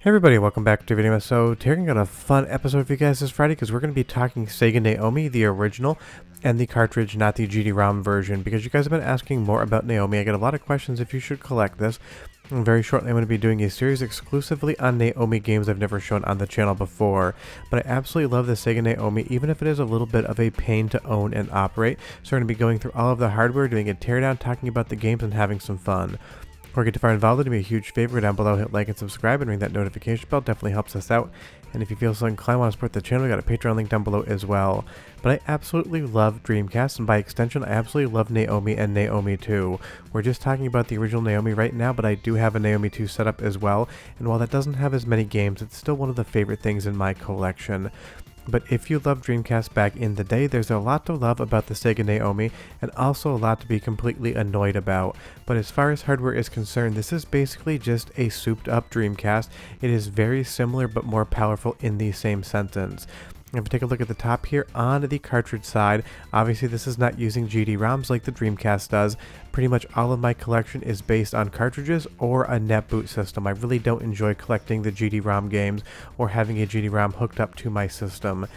Hey everybody, welcome back to Video. So today I got a fun episode for you guys this Friday because we're going to be talking Sega NAOMI, the original, and the cartridge, not the GD-ROM version, because you guys have been asking more about NAOMI. I get a lot of questions if you should collect this. And very shortly I'm going to be doing a series exclusively on NAOMI games I've never shown on the channel before. But I absolutely love the Sega NAOMI, even if it is a little bit of a pain to own and operate. So we're going to be going through all of the hardware, doing a teardown, talking about the games, and having some fun. Or get to far involved, it'd be a huge favor down below. Hit like and subscribe and ring that notification bell. Definitely helps us out. And if you feel so inclined, want to support the channel, we got a Patreon link down below as well. But I absolutely love Dreamcast, and by extension, I absolutely love NAOMI and NAOMI 2. We're just talking about the original NAOMI right now, but I do have a NAOMI 2 setup as well. And while that doesn't have as many games, it's still one of the favorite things in my collection. But if you loved Dreamcast back in the day, there's a lot to love about the Sega NAOMI, and also a lot to be completely annoyed about. But as far as hardware is concerned, this is basically just a souped up Dreamcast. It is very similar but more powerful in the same sentence. If we take a look at the top here on the cartridge side, obviously this is not using GD-ROMs like the Dreamcast does. Pretty much all of my collection is based on cartridges or a net boot system. I really don't enjoy collecting the GD-ROM games or having a GD-ROM hooked up to my system.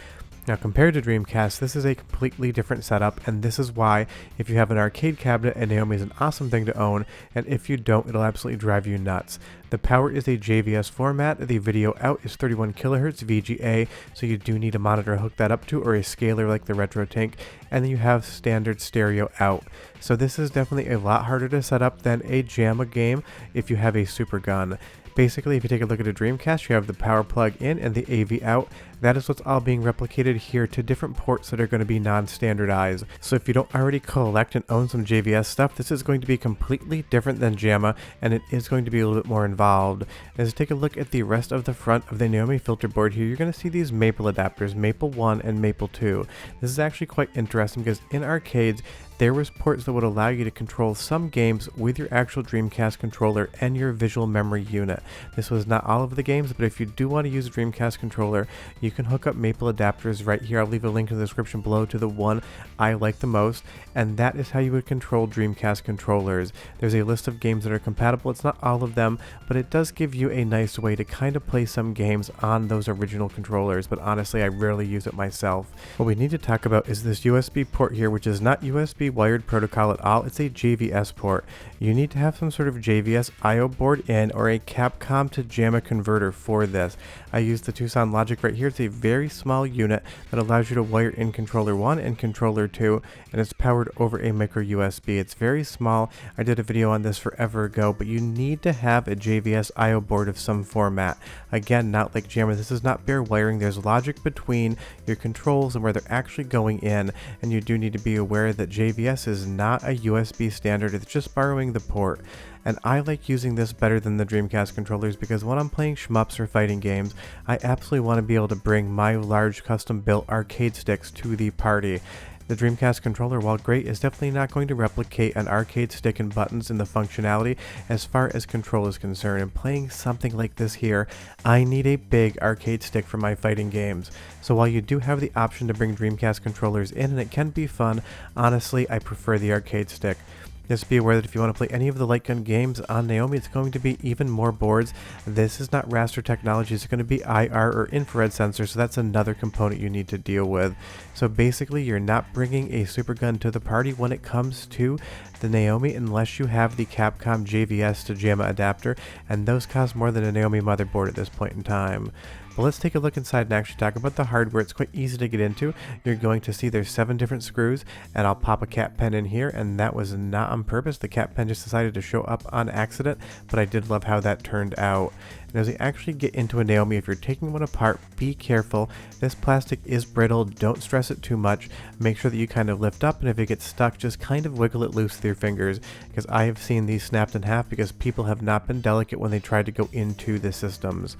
Now compared to Dreamcast, this is a completely different setup, and this is why if you have an arcade cabinet, a NAOMI is an awesome thing to own, and if you don't, it'll absolutely drive you nuts. The power is a JVS format, the video out is 31 kHz VGA, so you do need a monitor to hook that up to, or a scaler like the Retro Tank, and then you have standard stereo out. So this is definitely a lot harder to set up than a JAMA game if you have a Super Gun. Basically, if you take a look at a Dreamcast, you have the power plug in and the AV out. That is what's all being replicated here to different ports that are going to be non-standardized. So if you don't already collect and own some JVS stuff, this is going to be completely different than JAMA, and it is going to be a little bit more involved. As you take a look at the rest of the front of the NAOMI filter board here, you're going to see these Maple adapters, Maple 1 and Maple 2. This is actually quite interesting because in arcades, there was ports that would allow you to control some games with your actual Dreamcast controller and your visual memory unit. This was not all of the games, but if you do want to use a Dreamcast controller, you can hook up Maple adapters right here. I'll leave a link in the description below to the one I like the most, and that is how you would control Dreamcast controllers. There's a list of games that are compatible. It's not all of them, but it does give you a nice way to kind of play some games on those original controllers, but honestly, I rarely use it myself. What we need to talk about is this USB port here, which is not USB wired protocol at all. It's a JVS port. You need to have some sort of JVS I/O board in, or a Capcom to JAMA converter for this. I use the Tucson Logic right here. It's a very small unit that allows you to wire in controller 1 and controller 2, and it's powered over a micro USB. It's very small. I did a video on this forever ago, but you need to have a JVS I/O board of some format. Again, not like JAMA. This is not bare wiring. There's logic between your controls and where they're actually going in, and you do need to be aware that JVS is not a USB standard. It's just borrowing the port. And I like using this better than the Dreamcast controllers because when I'm playing shmups or fighting games, I absolutely want to be able to bring my large custom built arcade sticks to the party. The Dreamcast controller, while great, is definitely not going to replicate an arcade stick and buttons in the functionality as far as control is concerned. And playing something like this here, I need a big arcade stick for my fighting games. So while you do have the option to bring Dreamcast controllers in, and it can be fun, honestly, I prefer the arcade stick. Just be aware that if you want to play any of the light gun games on NAOMI, it's going to be even more boards. This is not raster technology, it's going to be IR or infrared sensor, so that's another component you need to deal with. So basically, you're not bringing a Super Gun to the party when it comes to the NAOMI unless you have the Capcom JVS to JAMA adapter, and those cost more than a NAOMI motherboard at this point in time. But let's take a look inside and actually talk about the hardware. It's quite easy to get into. You're going to see there's 7 different screws, and I'll pop a cat pen in here, and that was not on purpose. The cat pen just decided to show up on accident, but I did love how that turned out. And as we actually get into a NAOMI, if you're taking one apart, be careful. This plastic is brittle. Don't stress it too much. Make sure that you kind of lift up, and if it gets stuck, just kind of wiggle it loose with your fingers, because I have seen these snapped in half because people have not been delicate when they tried to go into the systems.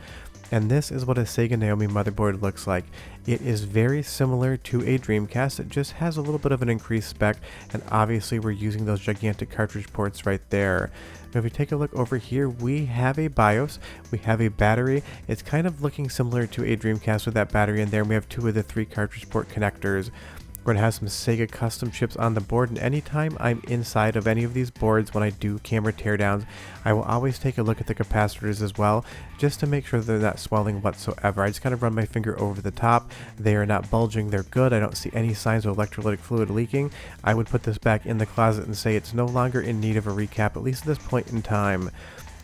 And this is what a Sega NAOMI motherboard looks like. It is very similar to a Dreamcast. It just has a little bit of an increased spec, and obviously we're using those gigantic cartridge ports right there. Now if we take a look over here, we have a BIOS, we have a battery. It's kind of looking similar to a Dreamcast with that battery in there, and we have 2 of the 3 cartridge port connectors. We're going to have some Sega custom chips on the board, and anytime I'm inside of any of these boards when I do camera teardowns, I will always take a look at the capacitors as well, just to make sure they're not swelling whatsoever. I just kind of run my finger over the top. They are not bulging, they're good. I don't see any signs of electrolytic fluid leaking. I would put this back in the closet and say it's no longer in need of a recap, at least at this point in time.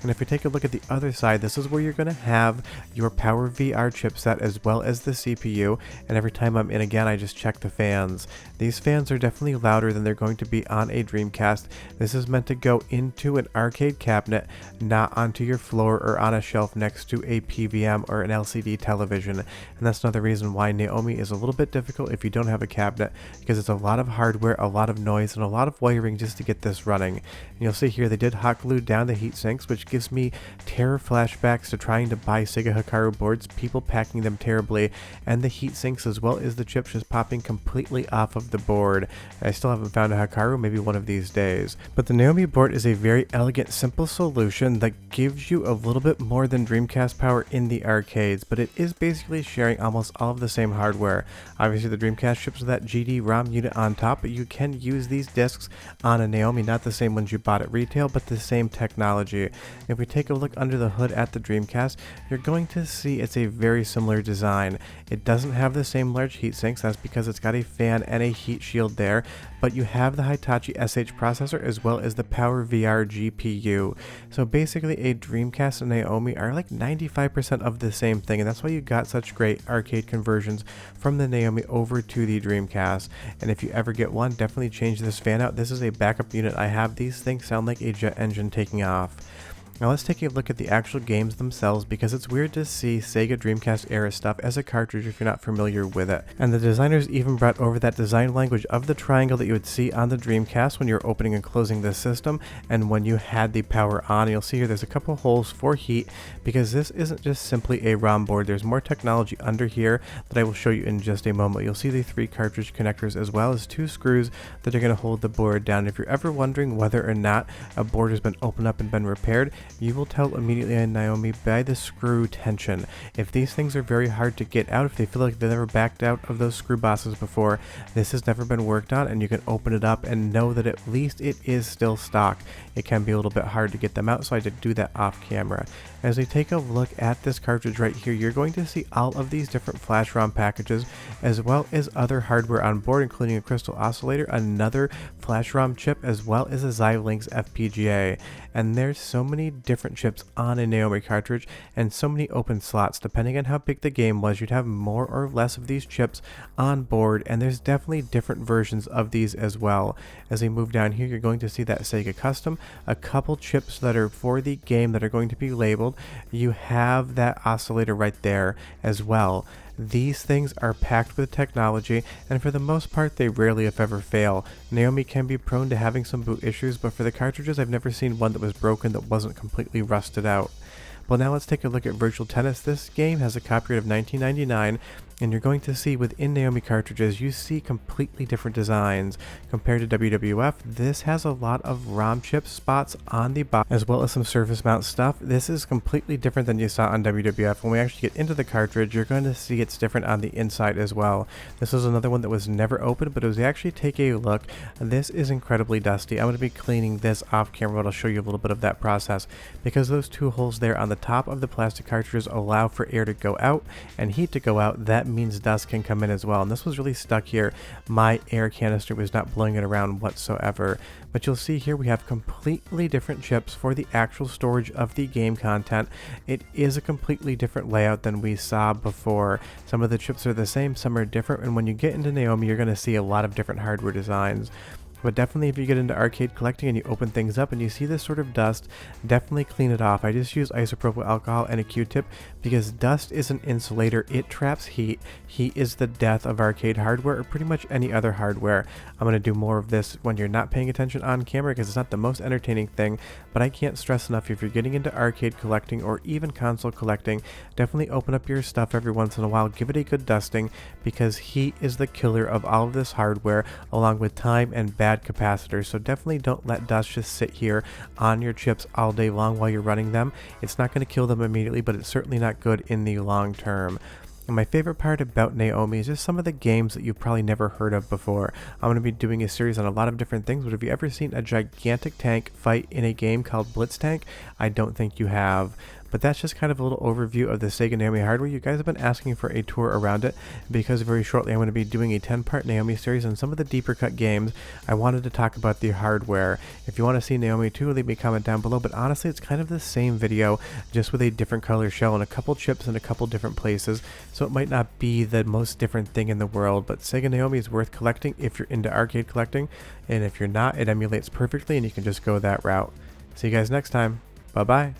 And if we take a look at the other side, this is where you're going to have your Power VR chipset as well as the CPU. And every time I'm in again, I just check the fans. These fans are definitely louder than they're going to be on a Dreamcast. This is meant to go into an arcade cabinet, not onto your floor or on a shelf next to a PVM or an LCD television. And that's another reason why Naomi is a little bit difficult if you don't have a cabinet, because it's a lot of hardware, a lot of noise, and a lot of wiring just to get this running. And you'll see here they did hot glue down the heat sinks, which gives me terror flashbacks to trying to buy Sega Hikaru boards, people packing them terribly, and the heat sinks as well as the chips just popping completely off of the board. I still haven't found a Hikaru, maybe one of these days. But the Naomi board is a very elegant, simple solution that gives you a little bit more than Dreamcast power in the arcades, but it is basically sharing almost all of the same hardware. Obviously the Dreamcast ships with that GD-ROM unit on top, but you can use these discs on a Naomi, not the same ones you bought at retail, but the same technology. If we take a look under the hood at the Dreamcast, you're going to see it's a very similar design. It doesn't have the same large heat sinks, that's because it's got a fan and a heat shield there, but you have the Hitachi SH processor as well as the Power VR GPU. So basically a Dreamcast and Naomi are like 95% of the same thing, and that's why you got such great arcade conversions from the Naomi over to the Dreamcast. And if you ever get one, definitely change this fan out. This is a backup unit I have. These things sound like a jet engine taking off. Now let's take a look at the actual games themselves, because it's weird to see Sega Dreamcast era stuff as a cartridge if you're not familiar with it. And the designers even brought over that design language of the triangle that you would see on the Dreamcast when you're opening and closing the system, and when you had the power on. You'll see here there's a couple holes for heat, because this isn't just simply a ROM board. There's more technology under here that I will show you in just a moment. You'll see the 3 cartridge connectors as well as 2 screws that are going to hold the board down. If you're ever wondering whether or not a board has been opened up and been repaired, you will tell immediately on Naomi by the screw tension. If these things are very hard to get out, if they feel like they've never backed out of those screw bosses before, this has never been worked on, and you can open it up and know that at least it is still stock. It can be a little bit hard to get them out, so I did do that off camera. As we take a look at this cartridge right here, you're going to see all of these different flash ROM packages as well as other hardware on board, including a crystal oscillator, another flash ROM chip, as well as a Xilinx FPGA. And there's so many different chips on a Naomi cartridge and so many open slots. Depending on how big the game was, you'd have more or less of these chips on board, and there's definitely different versions of these as well. As we move down here, you're going to see that Sega Custom, a couple chips that are for the game that are going to be labeled. You have that oscillator right there as well. These things are packed with technology, and for the most part they rarely if ever fail. Naomi can be prone to having some boot issues, but for the cartridges I've never seen one that was broken that wasn't completely rusted out. Well, now let's take a look at Virtual Tennis. This game has a copyright of 1999, and you're going to see within Naomi cartridges, you see completely different designs. Compared to WWF, this has a lot of ROM chip spots on the bottom, as well as some surface mount stuff. This is completely different than you saw on WWF. When we actually get into the cartridge, you're going to see it's different on the inside as well. This is another one that was never opened, but as we actually take a look, this is incredibly dusty. I'm going to be cleaning this off camera, but I'll show you a little bit of that process, because those 2 holes there on the top of the plastic cartridges allow for air to go out and heat to go out. That means dust can come in as well, and this was really stuck here. My air canister was not blowing it around whatsoever. But you'll see here we have completely different chips for the actual storage of the game content. It is a completely different layout than we saw before. Some of the chips are the same, some are different, and when you get into Naomi you're going to see a lot of different hardware designs. But definitely if you get into arcade collecting and you open things up and you see this sort of dust, definitely clean it off. I just use isopropyl alcohol and a Q-tip, because dust is an insulator. It traps heat. Heat is the death of arcade hardware, or pretty much any other hardware. I'm going to do more of this when you're not paying attention on camera, because it's not the most entertaining thing, but I can't stress enough, if you're getting into arcade collecting or even console collecting, definitely open up your stuff every once in a while. Give it a good dusting, because heat is the killer of all of this hardware, along with time and bad capacitors. So definitely don't let dust just sit here on your chips all day long while you're running them. It's not going to kill them immediately, but it's certainly not good in the long term. And my favorite part about Naomi is just some of the games that you've probably never heard of before. I'm going to be doing a series on a lot of different things, but have you ever seen a gigantic tank fight in a game called Blitz Tank? I don't think you have. But that's just kind of a little overview of the Sega NAOMI hardware. You guys have been asking for a tour around it because very shortly I'm going to be doing a 10-part NAOMI series on some of the deeper cut games. I wanted to talk about the hardware. If you want to see NAOMI 2, leave me a comment down below, but honestly it's kind of the same video just with a different color shell and a couple chips in a couple different places, so it might not be the most different thing in the world, but Sega NAOMI is worth collecting if you're into arcade collecting, and if you're not, it emulates perfectly and you can just go that route. See you guys next time. Bye bye.